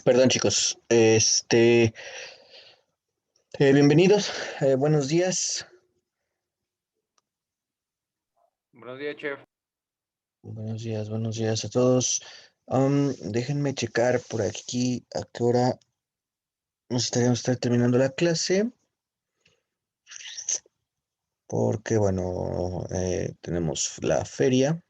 Perdón, chicos. Bienvenidos. Buenos días. Buenos días, chef. Buenos días a todos. Déjenme checar por aquí a qué hora nos estaríamos estar terminando la clase, porque bueno, tenemos la feria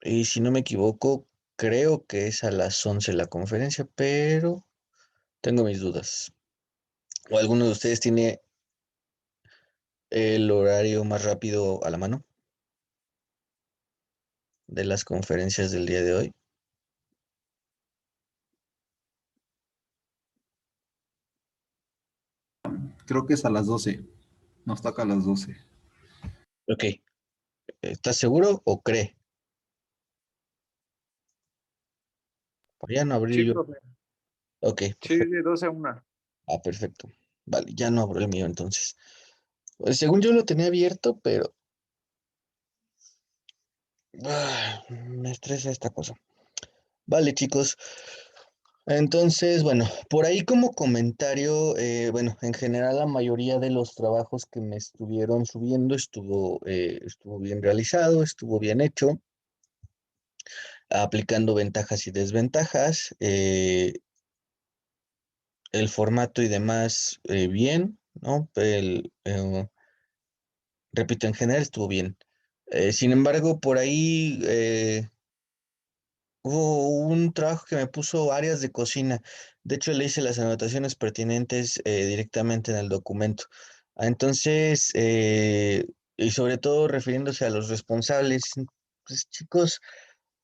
y si no me equivoco, creo que es a las 11 la conferencia, pero tengo mis dudas. ¿O alguno de ustedes tiene el horario más rápido a la mano de las conferencias del día de hoy? Creo que es a las 12. Nos toca a las 12. Ok, ¿estás seguro o cree? Ya no abrí Sí, yo. profe. Ok, Sí, perfecto. de 12 a 1. Ah, perfecto. Vale, ya no abro el mío entonces. Pues, según yo lo tenía abierto, pero me estresa esta cosa. Vale, chicos. Entonces, bueno, por ahí como comentario, bueno, en general la mayoría de los trabajos que me estuvieron subiendo estuvo bien realizado, estuvo bien hecho, aplicando ventajas y desventajas, el formato y demás bien, ¿no? Repito, en general estuvo bien. Sin embargo, por ahí hubo un trabajo que me puso áreas de cocina. De hecho, le hice las anotaciones pertinentes directamente en el documento. Entonces, y sobre todo refiriéndose a los responsables, pues chicos,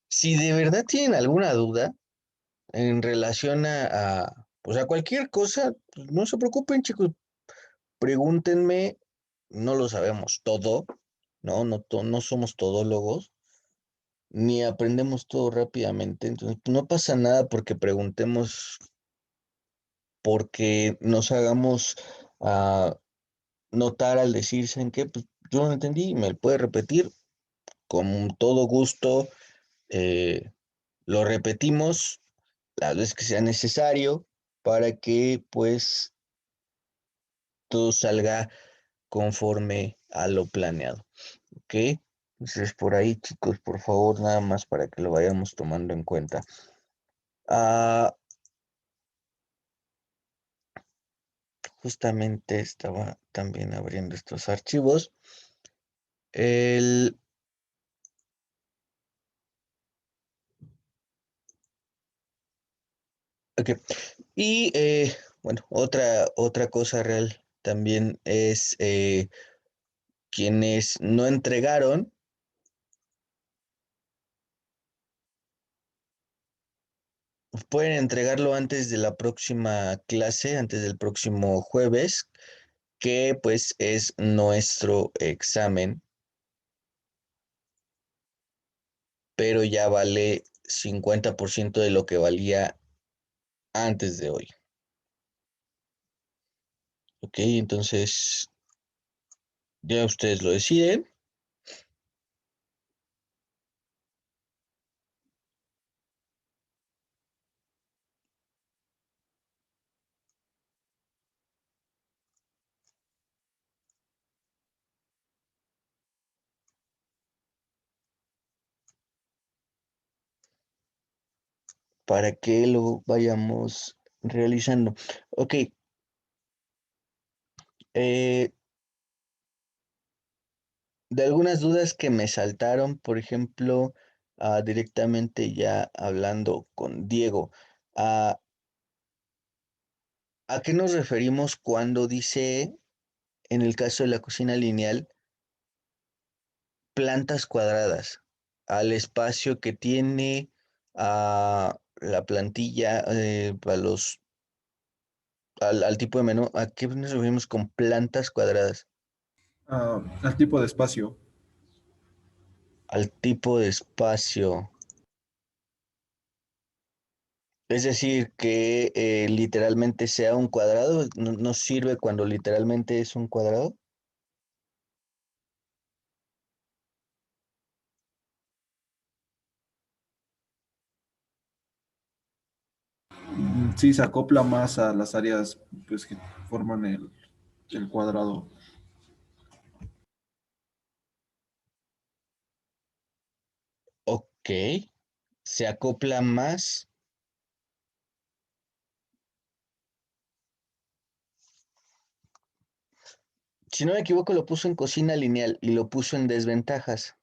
si de verdad tienen alguna duda en relación pues a cualquier cosa, pues no se preocupen, chicos, pregúntenme, no lo sabemos todo, ¿no? No somos todólogos, ni aprendemos todo rápidamente, entonces pues, no pasa nada porque preguntemos, porque nos hagamos ah, notar al decirse en que pues, yo no entendí, me lo puede repetir, con todo gusto, eh, lo repetimos las veces que sea necesario para que pues todo salga conforme a lo planeado. ¿Ok? Entonces, por ahí, chicos, por favor, nada más para que lo vayamos tomando en cuenta. Ah, justamente estaba también abriendo estos archivos. El, ok. Y bueno, otra cosa real también es quienes no entregaron, pueden entregarlo antes de la próxima clase, antes del próximo jueves, que pues es nuestro examen, pero ya vale 50% de lo que valía antes de hoy. Ok, entonces ya ustedes lo deciden. Para que lo vayamos realizando. Ok, eh, de algunas dudas que me saltaron, por ejemplo, directamente ya hablando con Diego, ¿a, ¿a qué nos referimos cuando dice, en el caso de la cocina lineal, plantas cuadradas? Al espacio que tiene, a la plantilla, al tipo de menú, ¿a qué nos referimos con plantas cuadradas? Al tipo de espacio. Al tipo de espacio. Es decir, que literalmente sea un cuadrado, no sirve cuando literalmente es un cuadrado. Sí, se acopla más a las áreas pues, que forman el cuadrado. Ok, se acopla más. Si no me equivoco, lo puso en cocina lineal y lo puso en desventajas.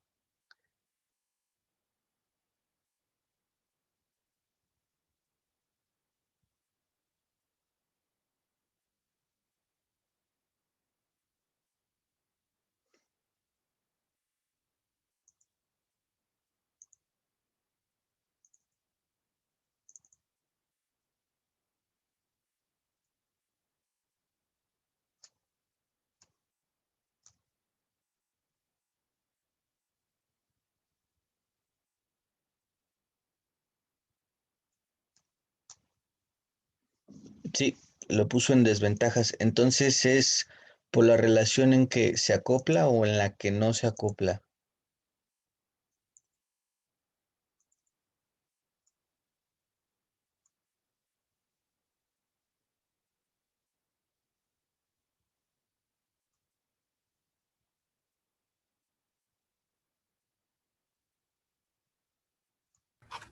Sí, lo puso en desventajas. Entonces es por la relación en que se acopla o en la que no se acopla.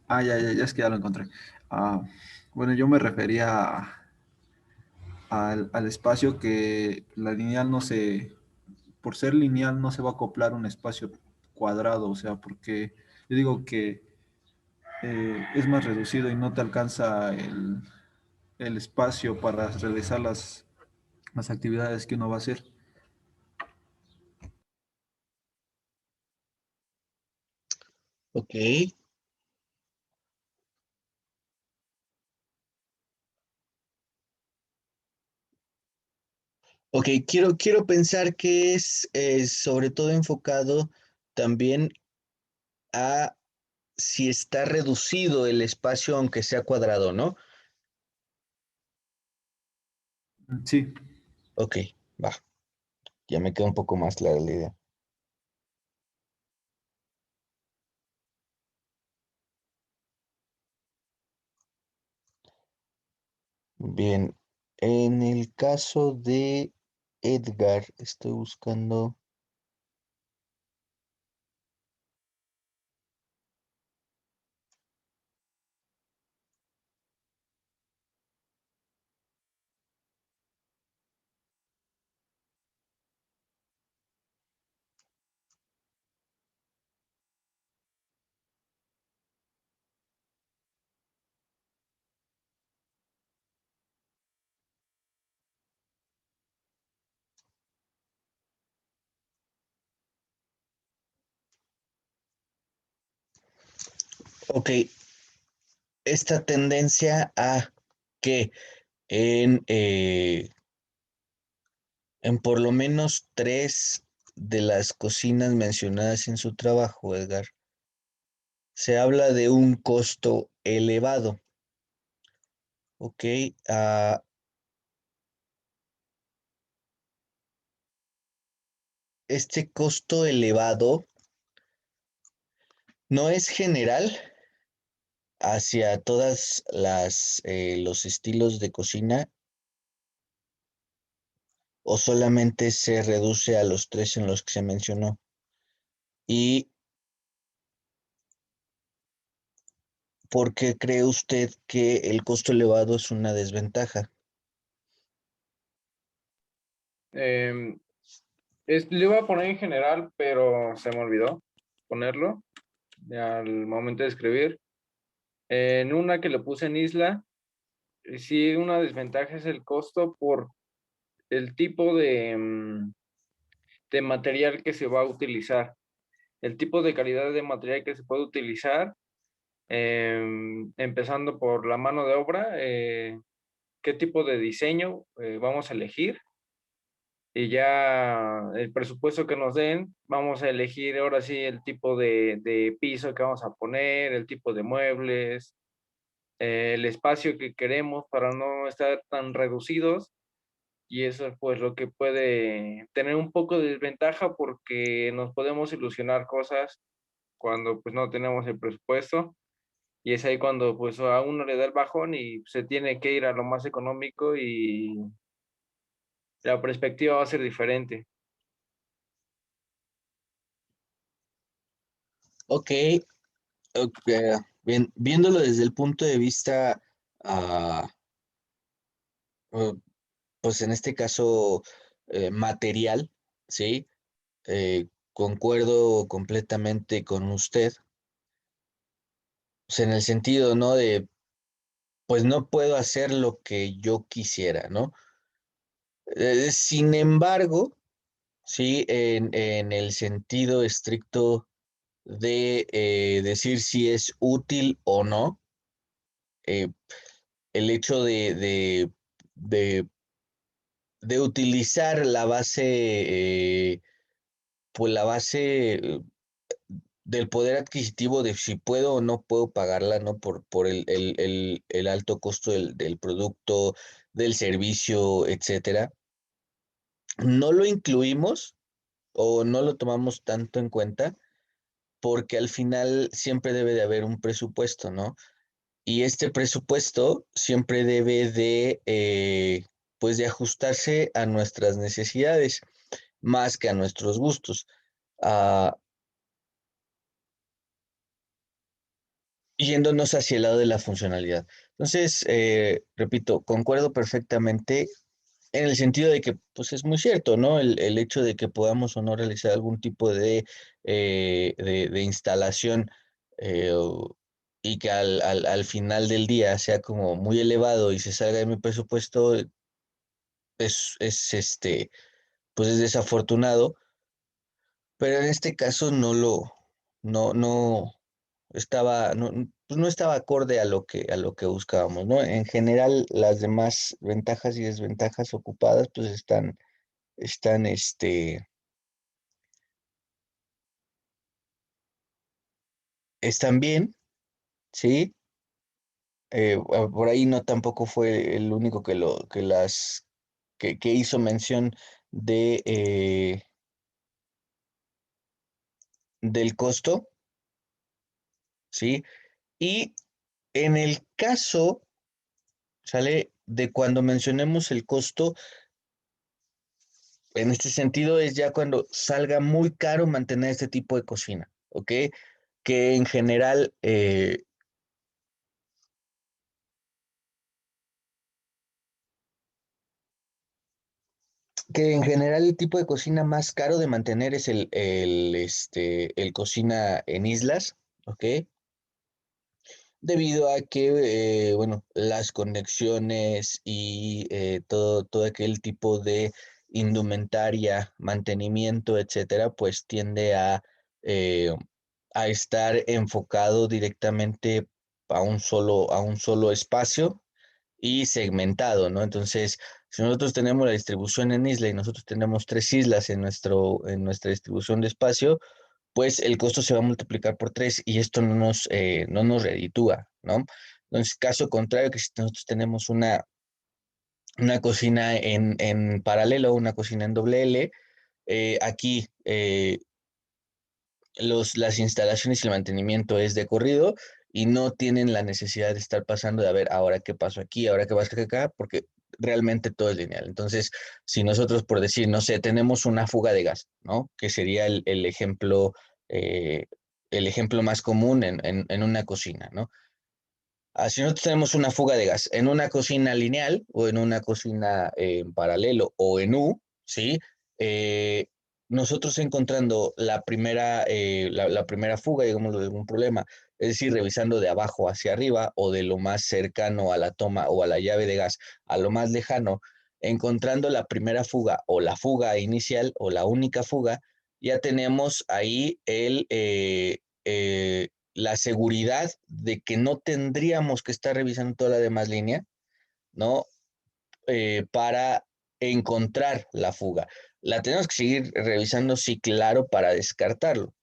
Ah, ya, es que ya lo encontré. Ah, bueno, yo me refería al espacio que la lineal no se, por ser lineal no se va a acoplar un espacio cuadrado, o sea, porque yo digo que es más reducido y no te alcanza el espacio para realizar las actividades que uno va a hacer. Ok, ok, quiero pensar que es sobre todo enfocado también a si está reducido el espacio aunque sea cuadrado, ¿no? Sí, Ok, va, ya me queda un poco más clara la idea. Bien, en el caso de Edgar, estoy buscando. Ok, esta tendencia a que en, eh, en por lo menos tres de las cocinas mencionadas en su trabajo, Edgar, se habla de un costo elevado. Ok, ah, este costo elevado no es general hacia todas las los estilos de cocina o solamente se reduce a los tres en los que se mencionó. ¿Y por qué cree usted que el costo elevado es una desventaja? Em, lo iba a poner en general, pero se me olvidó ponerlo al momento de escribir. En una que le puse en isla, sí, una desventaja es el costo por el tipo de material que se va a utilizar, el tipo de calidad de material que se puede utilizar, empezando por la mano de obra, qué tipo de diseño vamos a elegir y ya el presupuesto que nos den, vamos a elegir ahora sí el tipo de piso que vamos a poner, el tipo de muebles, el espacio que queremos para no estar tan reducidos y eso es pues lo que puede tener un poco de desventaja porque nos podemos ilusionar cosas cuando pues no tenemos el presupuesto y es ahí cuando pues a uno le da el bajón y se tiene que ir a lo más económico y la perspectiva va a ser diferente. Ok, ok, bien, viéndolo desde el punto de vista, ah, eh, pues en este caso material, ¿sí? Concuerdo completamente con usted, pues en el sentido, ¿no? De, pues no puedo hacer lo que yo quisiera, ¿no? Sin embargo, sí, en el sentido estricto de decir si es útil o no, eh, el hecho de, de utilizar la base, pues la base del poder adquisitivo de si puedo o no puedo pagarla, ¿no? Por el alto costo del producto, del servicio, etcétera. No lo incluimos o no lo tomamos tanto en cuenta porque al final siempre debe de haber un presupuesto, ¿no? Y este presupuesto siempre debe de, pues de ajustarse a nuestras necesidades más que a nuestros gustos. Ah, yéndonos hacia el lado de la funcionalidad. Entonces, repito, concuerdo perfectamente en el sentido de que, pues es muy cierto, ¿no? El hecho de que podamos o no realizar algún tipo de instalación y que al final del día sea como muy elevado y se salga de mi presupuesto, es pues es desafortunado, pero en este caso no estaba, pues no estaba acorde a lo que buscábamos, ¿no? En general, las demás ventajas y desventajas ocupadas, pues están, están bien, ¿sí? Por ahí no tampoco fue el único que hizo mención de, del costo, ¿sí? Y en el caso, ¿sale? De cuando mencionemos el costo, en este sentido es ya cuando salga muy caro mantener este tipo de cocina, ¿ok? Que en general, que en general el tipo de cocina más caro de mantener es el cocina en islas, ¿ok? Debido a que, bueno, las conexiones y todo aquel tipo de indumentaria, mantenimiento, etcétera, pues tiende eh, a estar enfocado directamente a un solo espacio y segmentado, ¿no? Entonces, si nosotros tenemos la distribución en isla y nosotros tenemos tres islas en nuestra distribución de espacio, pues el costo se va a multiplicar por tres y esto no nos reditúa, ¿no? Entonces, caso contrario, que si nosotros tenemos una cocina en paralelo, una cocina en doble L, aquí las instalaciones y el mantenimiento es de corrido y no tienen la necesidad de estar pasando de a ver ahora qué pasó aquí, ahora qué pasa acá, porque realmente todo es lineal. Entonces, si nosotros, por decir, no sé, tenemos una fuga de gas, ¿no? Que sería eh, el ejemplo más común en una cocina, ¿no? Si nosotros tenemos una fuga de gas en una cocina lineal o en una cocina en paralelo o en U, ¿sí? Eh, nosotros encontrando la primera fuga, digamos, de algún problema, es decir, revisando de abajo hacia arriba o de lo más cercano a la toma o a la llave de gas a lo más lejano, encontrando la primera fuga o la fuga inicial o la única fuga, ya tenemos ahí la seguridad de que no tendríamos que estar revisando toda la demás línea, ¿no? Para encontrar la fuga. La tenemos que seguir revisando, sí, claro, para descartarlo.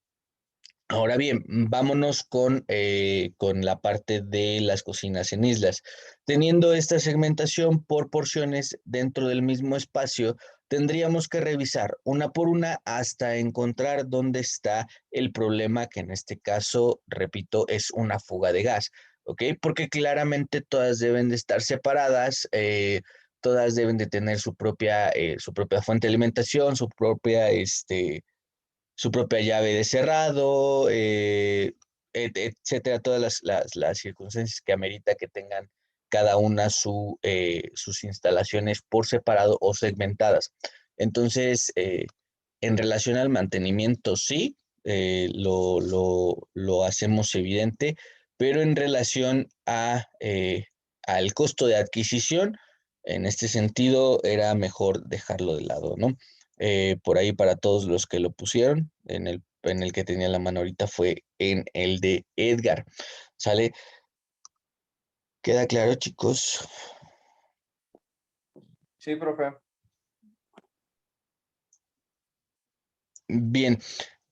Ahora bien, vámonos con la parte de las cocinas en islas. Teniendo esta segmentación por porciones dentro del mismo espacio, tendríamos que revisar una por una hasta encontrar dónde está el problema, que en este caso, repito, es una fuga de gas, ¿ok? Porque claramente todas deben de estar separadas, todas deben de tener su propia fuente de alimentación, su propia llave de cerrado, etcétera, todas las circunstancias que amerita que tengan cada una sus instalaciones por separado o segmentadas. Entonces, en relación al mantenimiento, sí, lo hacemos evidente, pero en relación al costo de adquisición, en este sentido, era mejor dejarlo de lado, ¿no? Por ahí para todos los que lo pusieron, en el que tenía la mano ahorita fue en el de Edgar. ¿Sale? ¿Queda claro, chicos? Sí, profe. Bien.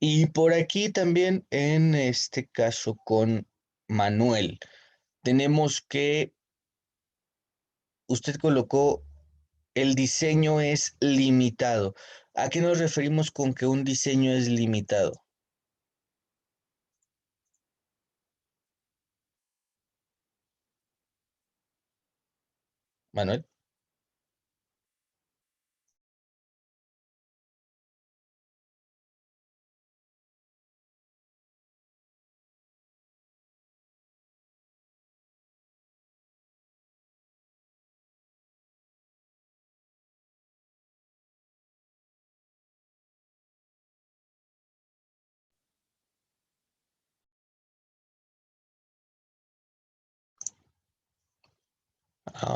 Y por aquí también, en este caso con Manuel, tenemos que usted colocó el diseño es limitado. ¿A qué nos referimos con que un diseño es limitado? Manuel.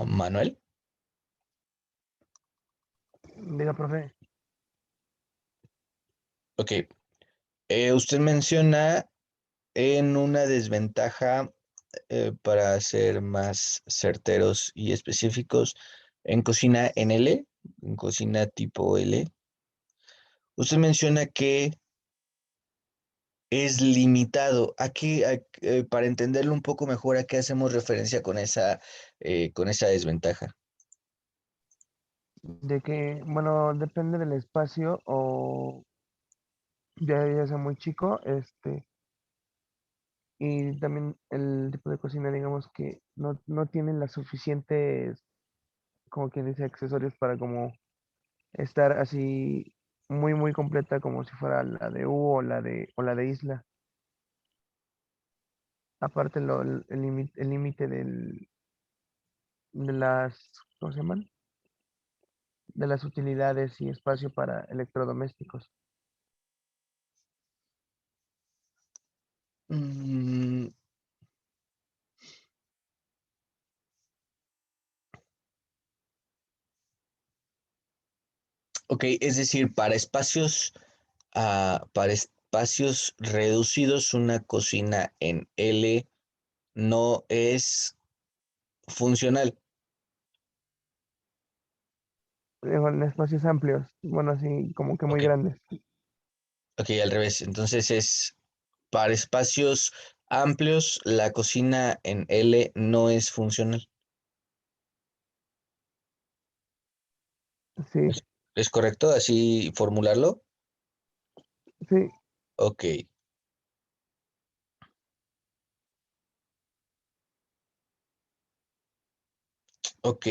Manuel. Diga, profe. Ok. Usted menciona en una desventaja, para ser más certeros y específicos, en cocina en L, en cocina tipo L, usted menciona que es limitado. Aquí, para entenderlo un poco mejor, ¿a qué hacemos referencia con esa desventaja? De que, bueno, depende del espacio o ya sea muy chico, y también el tipo de cocina, digamos que no tienen las suficientes, como quien dice, accesorios para como estar así muy completa como si fuera la de U o la de Isla. Aparte el límite de las, ¿cómo se llaman? De las utilidades y espacio para electrodomésticos. Mm, ok, es decir, para espacios reducidos, una cocina en L no es funcional. En espacios amplios, bueno, así como que muy Ok, grandes. ok, al revés. Entonces es para espacios amplios, la cocina en L no es funcional. Sí, ¿Es correcto así formularlo? sí, Ok, ok,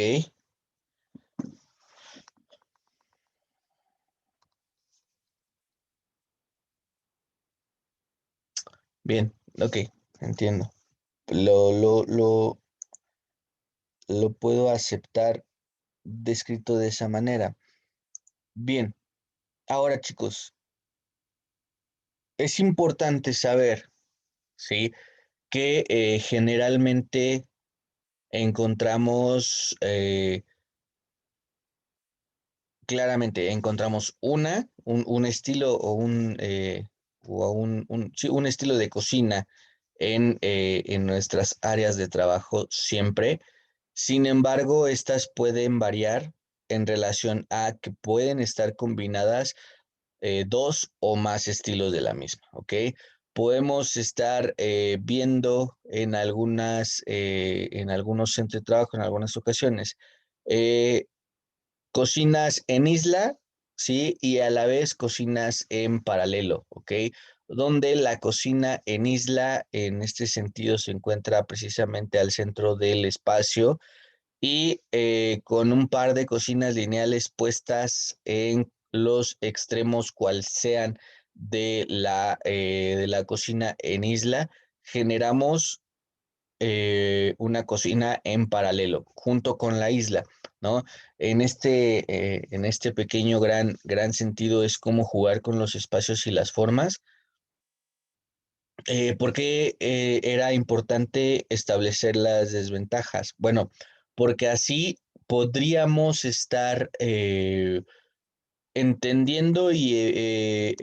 bien, ok, entiendo. Lo, lo, lo, lo puedo aceptar descrito de esa manera. Bien, ahora chicos, es importante saber, ¿sí? Que generalmente encontramos, claramente encontramos un estilo sí, un estilo de cocina en nuestras áreas de trabajo siempre. Sin embargo, estas pueden variar en relación a que pueden estar combinadas dos o más estilos de la misma, ¿ok? podemos estar viendo en algunos centros de trabajo, en algunas ocasiones, cocinas en isla, ¿sí? Y a la vez cocinas en paralelo, ¿ok? Donde la cocina en isla, en este sentido, se encuentra precisamente al centro del espacio y con un par de cocinas lineales puestas en los extremos, cual sean de la cocina en isla, generamos una cocina en paralelo, junto con la isla, ¿no? En este pequeño gran sentido es como jugar con los espacios y las formas. ¿Por qué era importante establecer las desventajas? Bueno, porque así podríamos estar entendiendo y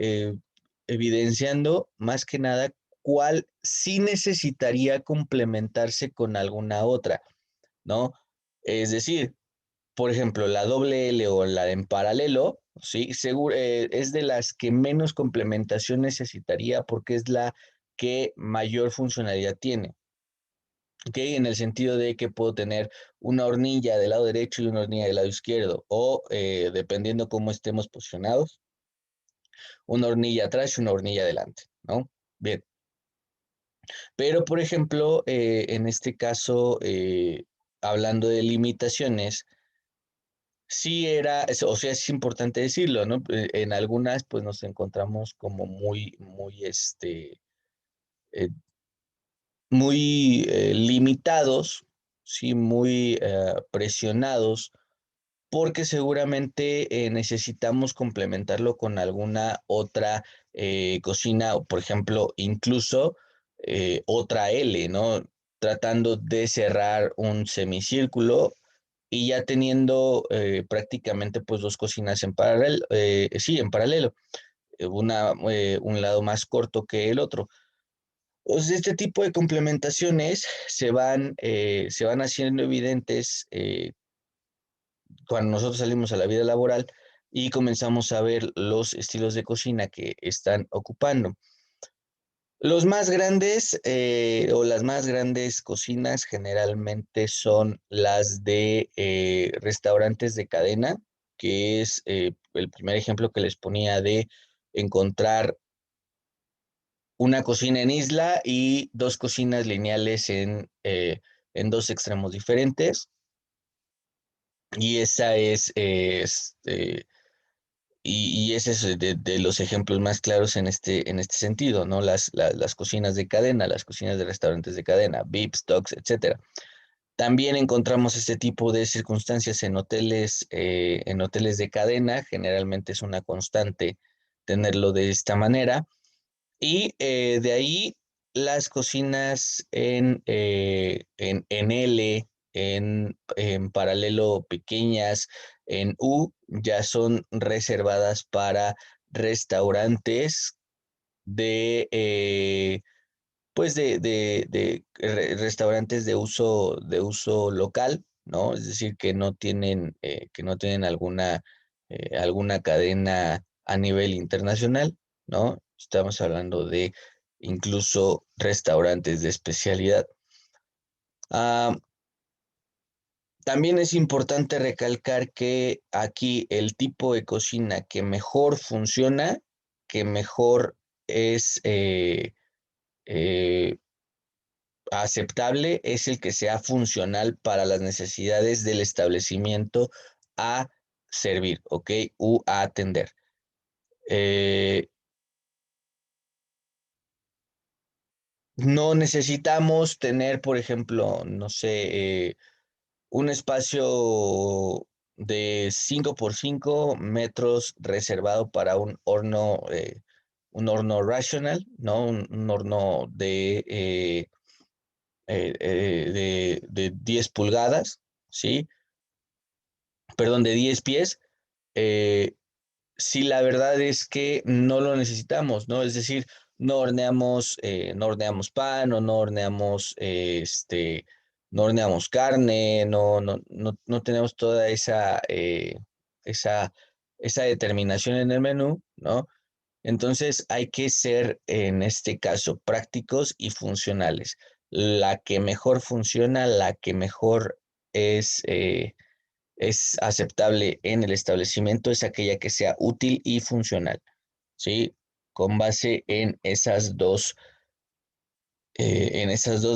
evidenciando más que nada cuál sí necesitaría complementarse con alguna otra, ¿no? Es decir, por ejemplo, la doble L o la en paralelo, ¿sí? Seguro, es de las que menos complementación necesitaría porque es la que mayor funcionalidad tiene. ¿Ok? En el sentido de que puedo tener una hornilla del lado derecho y una hornilla del lado izquierdo, o dependiendo cómo estemos posicionados, una hornilla atrás y una hornilla adelante, ¿no? Bien. Pero, por ejemplo, en este caso, hablando de limitaciones, sí era, o sea, es importante decirlo, ¿no? En algunas, pues nos encontramos como eh, muy limitados, sí, muy presionados, porque seguramente necesitamos complementarlo con alguna otra cocina, o por ejemplo, incluso otra L, ¿no? Tratando de cerrar un semicírculo y ya teniendo prácticamente pues dos cocinas en paralelo, sí, en paralelo, un lado más corto que el otro. Pues este tipo de complementaciones se van haciendo evidentes cuando nosotros salimos a la vida laboral y comenzamos a ver los estilos de cocina que están ocupando. Los más grandes o las más grandes cocinas generalmente son las de restaurantes de cadena, que es el primer ejemplo que les ponía de encontrar una cocina en isla y dos cocinas lineales en dos extremos diferentes. Y esa y ese es de los ejemplos más claros en este sentido, ¿no? Las cocinas de cadena, las cocinas de restaurantes de cadena, Vips, Dogs, etcétera. También encontramos este tipo de circunstancias en hoteles de cadena, generalmente es una constante tenerlo de esta manera. Y de ahí las cocinas en L, en paralelo pequeñas, en U, ya son reservadas para restaurantes de, pues restaurantes de uso local, ¿no? Es decir, que no tienen alguna cadena a nivel internacional, ¿no? Estamos hablando de incluso restaurantes de especialidad. Ah, también es importante recalcar que aquí el tipo de cocina que mejor funciona, que mejor es eh, aceptable, es el que sea funcional para las necesidades del establecimiento a servir, ¿ok? U a atender. No necesitamos tener, por ejemplo, no sé, un espacio de 5 por 5 metros reservado para un horno rational, ¿no? Un horno de 10 pulgadas, ¿sí? Perdón, de 10 pies. Eh, si la verdad es que no lo necesitamos, ¿no? Es decir, no horneamos pan o no horneamos carne, no tenemos toda esa, esa determinación en el menú, ¿no? Entonces hay que ser, en este caso, prácticos y funcionales. La que mejor funciona, la que mejor es, es aceptable en el establecimiento es aquella que sea útil y funcional, ¿sí? Con base en esas dos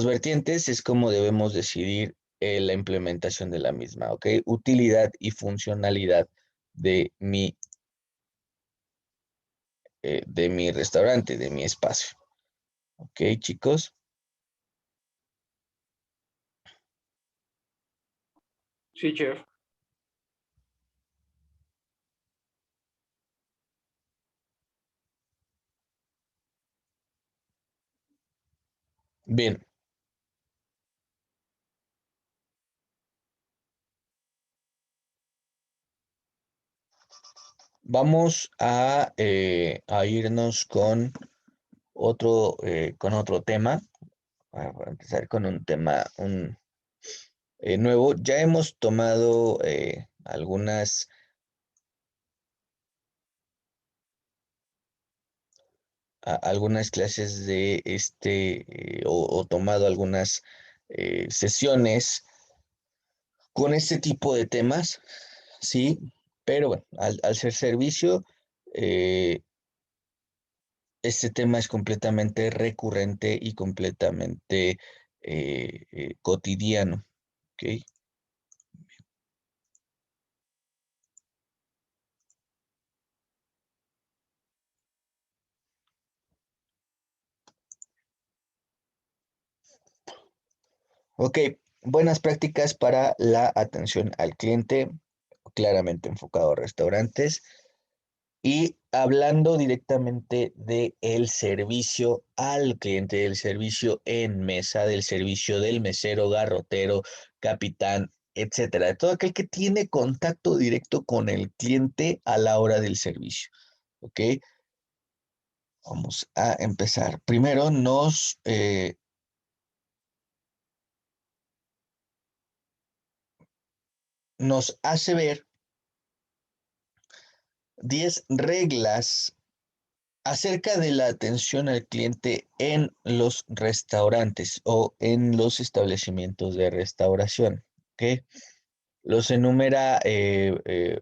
vertientes es como debemos decidir la implementación de la misma, ¿ok? Utilidad y funcionalidad de de mi restaurante, de mi espacio. ¿Ok, chicos? Sí, chef. Bien. Vamos a irnos con otro tema. A empezar con un tema nuevo. Ya hemos tomado algunas clases de o tomado algunas sesiones con este tipo de temas, sí, pero bueno, al ser servicio, eh, este tema es completamente recurrente y completamente cotidiano, ¿ok? Ok, buenas prácticas para la atención al cliente, claramente enfocado a restaurantes. Y hablando directamente de el servicio al cliente, del servicio en mesa, del servicio del mesero, garrotero, capitán, etcétera, de todo aquel que tiene contacto directo con el cliente a la hora del servicio. ¿Ok? Vamos a empezar. Primero nos hace ver 10 reglas acerca de la atención al cliente en los restaurantes o en los establecimientos de restauración, ¿ok? Los enumera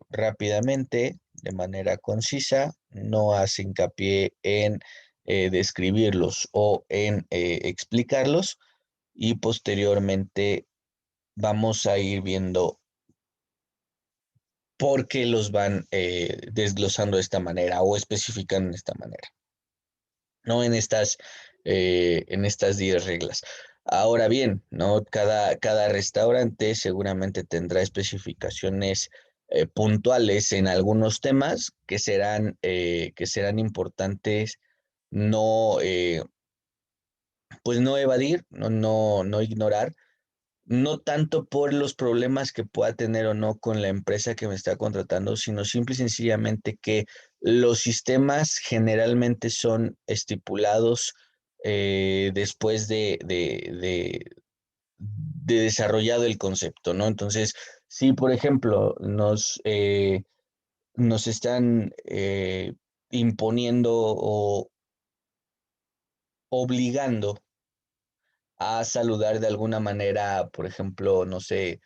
rápidamente, de manera concisa, no hace hincapié en describirlos o en explicarlos y posteriormente vamos a ir viendo por qué los van desglosando de esta manera o especificando de esta manera. ¿No? En estas 10 reglas. Ahora bien, ¿no? Cada restaurante seguramente tendrá especificaciones puntuales en algunos temas que serán importantes no, pues no evadir, no ignorar, no tanto por los problemas que pueda tener o no con la empresa que me está contratando, sino simple y sencillamente que los sistemas generalmente son estipulados después de desarrollado el concepto, ¿no? Entonces, si por ejemplo nos están imponiendo o obligando a saludar de alguna manera, por ejemplo, no sé,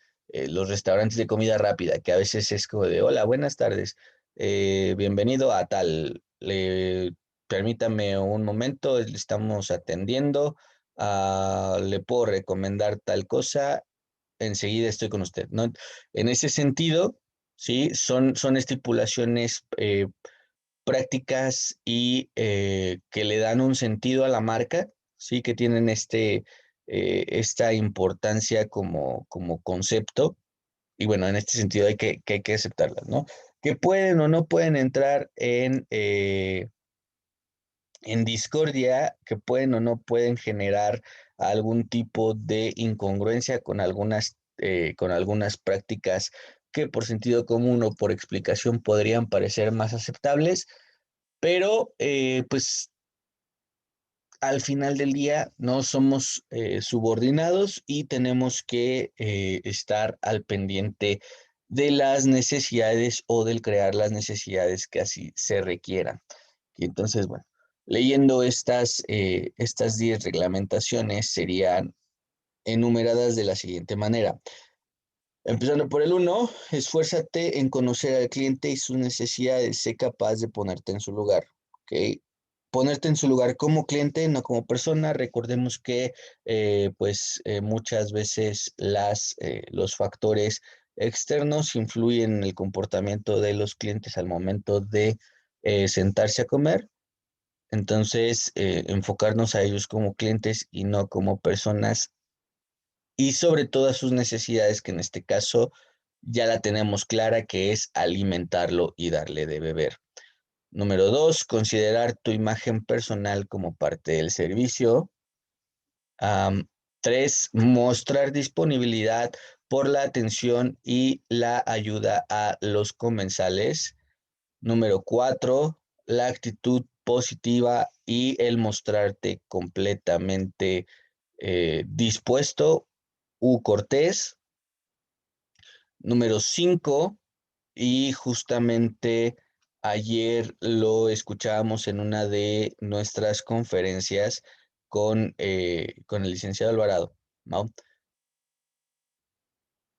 los restaurantes de comida rápida, que a veces es como de, hola, buenas tardes, bienvenido a tal, permítame un momento, le estamos atendiendo, le puedo recomendar tal cosa, enseguida estoy con usted, ¿no? En ese sentido, sí, son estipulaciones prácticas y que le dan un sentido a la marca, sí, que tienen esta importancia como concepto. Y bueno, en este sentido hay que aceptarlas, ¿no? Que pueden o no pueden entrar en discordia, que pueden o no pueden generar algún tipo de incongruencia con algunas prácticas que por sentido común o por explicación podrían parecer más aceptables, pero pues al final del día no somos subordinados y tenemos que estar al pendiente de las necesidades o del crear las necesidades que así se requieran. Y entonces, bueno, leyendo estas 10 reglamentaciones serían enumeradas de la siguiente manera. Empezando por el 1, esfuérzate en conocer al cliente y sus necesidades, sé capaz de ponerte en su lugar, ¿ok? Ponerte en su lugar como cliente, no como persona. Recordemos que muchas veces los factores externos influyen en el comportamiento de los clientes al momento de sentarse a comer. Entonces, enfocarnos a ellos como clientes y no como personas y sobre todas sus necesidades, que en este caso ya la tenemos clara, que es alimentarlo y darle de beber. Número 2, considerar tu imagen personal como parte del servicio. 3, mostrar disponibilidad por la atención y la ayuda a los comensales. Número 4, la actitud positiva y el mostrarte completamente dispuesto u cortés. Número 5, y justamente ayer lo escuchábamos en una de nuestras conferencias con el licenciado Alvarado, ¿no?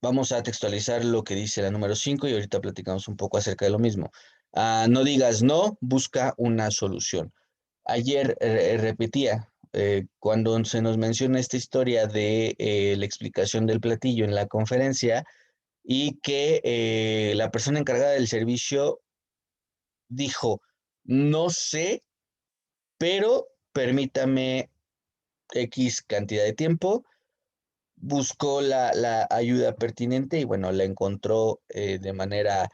Vamos a textualizar lo que dice la número 5 y ahorita platicamos un poco acerca de lo mismo. No digas no, busca una solución. Ayer repetía, cuando se nos menciona esta historia de la explicación del platillo en la conferencia y que la persona encargada del servicio dijo, no sé, pero permítame X cantidad de tiempo. Buscó la ayuda pertinente y bueno, la encontró de manera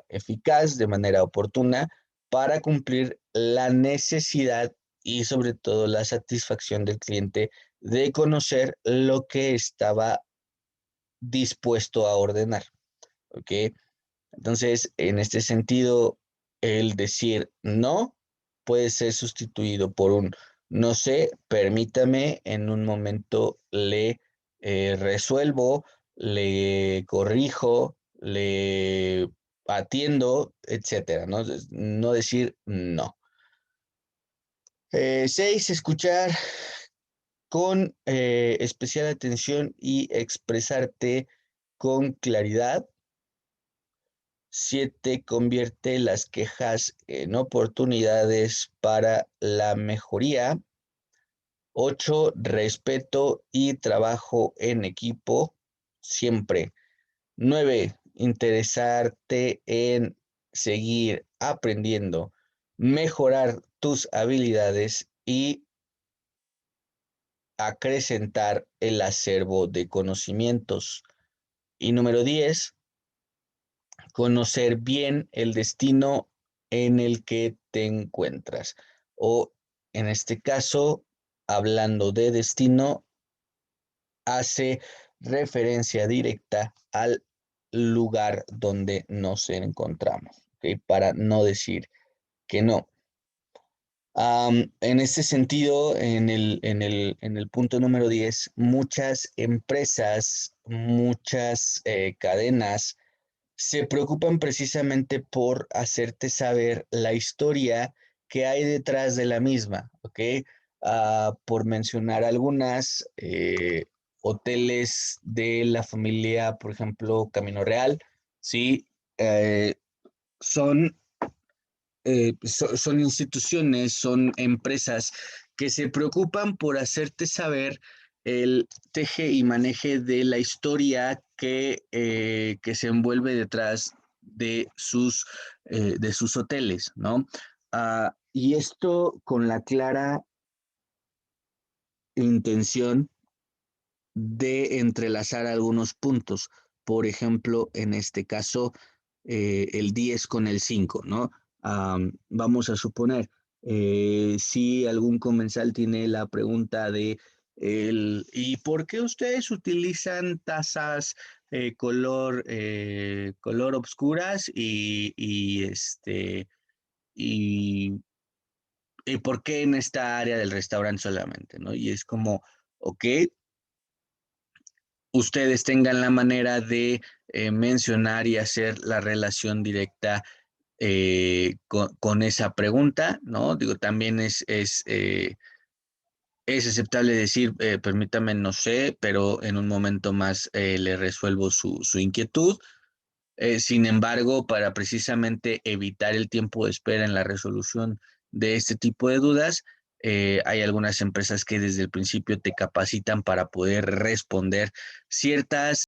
eficaz, de manera oportuna, para cumplir la necesidad y sobre todo la satisfacción del cliente de conocer lo que estaba dispuesto a ordenar. ¿Ok? Entonces, en este sentido, el decir no puede ser sustituido por un no sé, permítame, en un momento le resuelvo, le corrijo, le atiendo, etcétera, ¿no? No decir no. 6, escuchar con especial atención y expresarte con claridad. 7, convierte las quejas en oportunidades para la mejoría. 8, respeto y trabajo en equipo siempre. 9, interesarte en seguir aprendiendo, mejorar tus habilidades y acrecentar el acervo de conocimientos. Y número 10, conocer bien el destino en el que te encuentras. O en este caso, hablando de destino, hace referencia directa al lugar donde nos encontramos, ¿okay? Para no decir que no. En este sentido, en el punto número 10, muchas empresas, muchas cadenas se preocupan precisamente por hacerte saber la historia que hay detrás de la misma, ¿ok? Por mencionar algunas, hoteles de la familia, por ejemplo, Camino Real, ¿sí? Eh, son, son instituciones, son empresas que se preocupan por hacerte saber el teje y maneje de la historia que se envuelve detrás de sus hoteles, ¿no? Y esto con la clara intención de entrelazar algunos puntos. Por ejemplo, en este caso, el 10 con el 5, ¿no? Vamos a suponer, si algún comensal tiene la pregunta de, ¿y por qué ustedes utilizan tazas color obscuras y, y por qué en esta área del restaurante solamente, ¿no? Y es como, ok, ustedes tengan la manera de mencionar y hacer la relación directa con esa pregunta, ¿no? Digo, también es aceptable decir, permítame, no sé, pero en un momento más le resuelvo su inquietud. Sin embargo, para precisamente evitar el tiempo de espera en la resolución de este tipo de dudas, hay algunas empresas que desde el principio te capacitan para poder responder ciertas